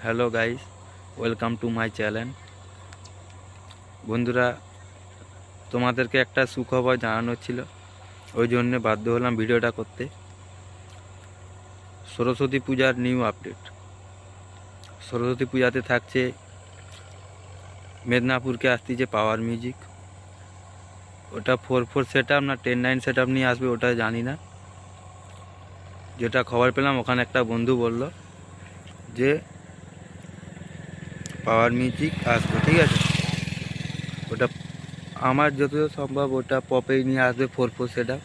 Hello guys, welcome to my channel. বন্ধুরা, তোমাদেরকে একটা সুখবর জানানোর ছিল, ওই জন্যে বাধ্য হলাম ভিডিওটা করতে। সরস্বতী পূজার নিউ আপডেট। সরস্বতী পূজাতে থাকছে মেদিনীপুরকে আসছে পাওয়ার মিউজিক। ওটা 4/4 সেট আপ না 10/9 সেট আপ নিয়ে আসবে ওটা জানি না। যেটা খবর পেলাম ওখানে একটা বন্ধু বলল যে পাওয়ার মিউজিক আসবে, ঠিক আছে। ওটা আমার যতদূর সম্ভব ওটা পপেই নিয়ে আসবে 4/4 সেট আপ,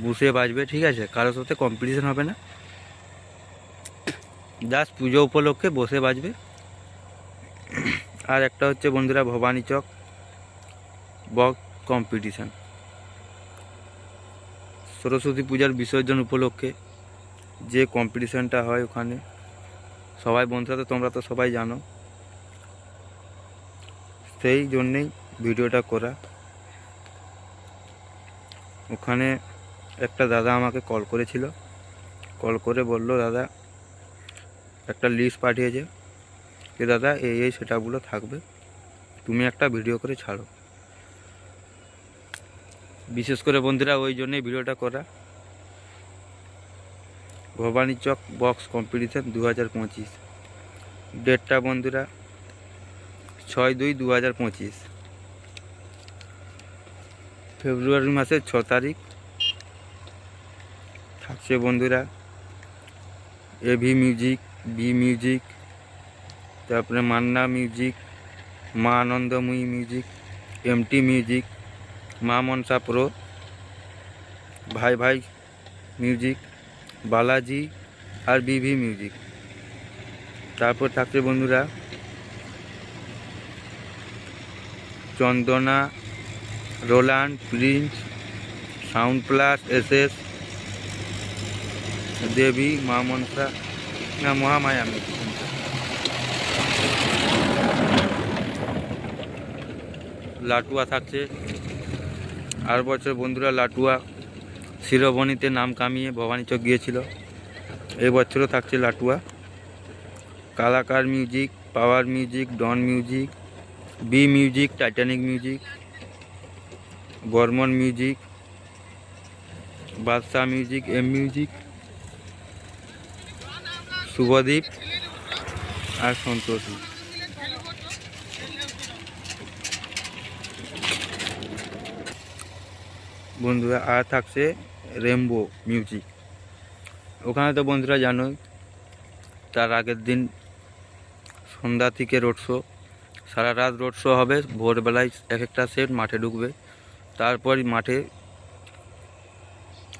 বুসে বাজবে, ঠিক আছে। কারোর সাথে কম্পিটিশন হবে না, জাস্ট পুজো উপলক্ষে বসে বাজবে। আর একটা হচ্ছে বন্ধুরা ভবানী চক বক্স কম্পিটিশান, সরস্বতী পূজার বিসর্জন উপলক্ষে যে কম্পিটিশানটা হয় ওখানে সবাই বন্ধুরা তো তোমরা তো সবাই জানো, সেই জন্যেই ভিডিওটা করা। ওখানে একটা দাদা আমাকে কল করেছিল, কল করে বলল দাদা একটা লিস্ট পাঠিয়েছে যে দাদা এই সেটআপগুলো থাকবে, তুমি একটা ভিডিও করে ছাড়ো। বিশেষ করে বন্ধুরা ওই জন্যই ভিডিওটা করা। ভবানী চক বক্স কম্পিটিশান 2025, ডেটটা বন্ধুরা 6/2/2025, ফেব্রুয়ারি মাসের 6 তারিখ। থাকছে বন্ধুরা এভি মিউজিক, বি মিউজিক, তারপরে মান্না মিউজিক, মা আনন্দময়ী মিউজিক, এমটি মিউজিক, মা মনসা প্রো, ভাই ভাই মিউজিক, বালাজি আর বিভি মিউজিক। তারপর থাকছে বন্ধুরা Chandana, Roland, Prince, Sound Plus, SS, Debi, মা মনসা না মহামায়া মিউজিক। লাটুয়া থাকছে। আর বছর বন্ধুরা লাটুয়া শিরোমণিতে নাম কামিয়ে ভবানী চক গিয়েছিল, এই বছরও থাকছে Latua. Kalakar music, power music, Don music, B music, Titanic music, Barman music, Badshah music, M music, Shubhadeep আর সন্তোষী। বন্ধুরা আর থাকছে রেমবো মিউজিক। ওখানে তো বন্ধুরা জানোই তার আগের দিন সন্ধ্যা থেকে রোড শো, সারা রাত রোড শো হবে। ভোরবেলায় এক একটা সেট মাঠে ঢুকবে, তারপর মাঠে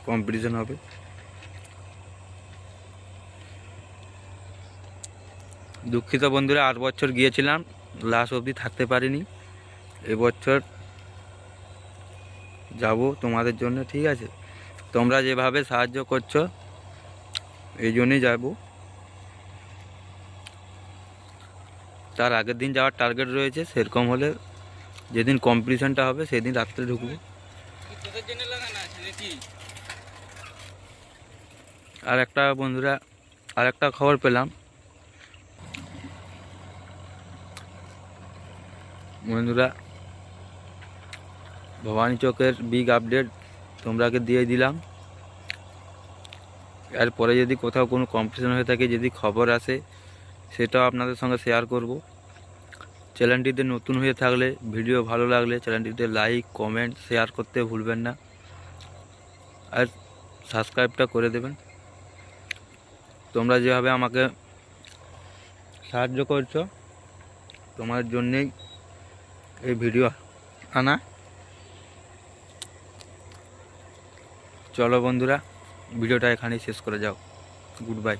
কম্পিটিশন হবে। দুঃখিত বন্ধুরা, 8 বছর গিয়েছিলাম, লাস্ট অবধি থাকতে পারিনি। এবছর যাব তোমাদের জন্য, ঠিক আছে। তোমরা যেভাবে সাহায্য করছো এই জন্যই যাব। তার আগের দিন যাওয়ার টার্গেট রয়েছে, সেরকম হলে যেদিন কম্পিটিশানটা হবে সেদিন রাত্রে ঢুকবো। আর একটা বন্ধুরা আর একটা খবর পেলাম বন্ধুরা, ভবানী চকের বিগ আপডেট তোমরাকে দিয়ে দিলাম। এরপরে যদি কোথাও কোনো কম্পিটিশন হয়ে থাকে, যদি খবর আসে, সেটাও আপনাদের সঙ্গে শেয়ার করব। চ্যানেলটিতে নতুন হয়ে থাকলে, ভিডিও ভালো লাগলে চ্যানেলটিতে লাইক, কমেন্ট, শেয়ার করতে ভুলবেন না, আর সাবস্ক্রাইবটা করে দেবেন। তোমরা যেভাবে আমাকে সাহায্য করছো, তোমার জন্যেই এই ভিডিও আনা। চলো বন্ধুরা, ভিডিওটা এখানেই শেষ করে যাও। Good bye.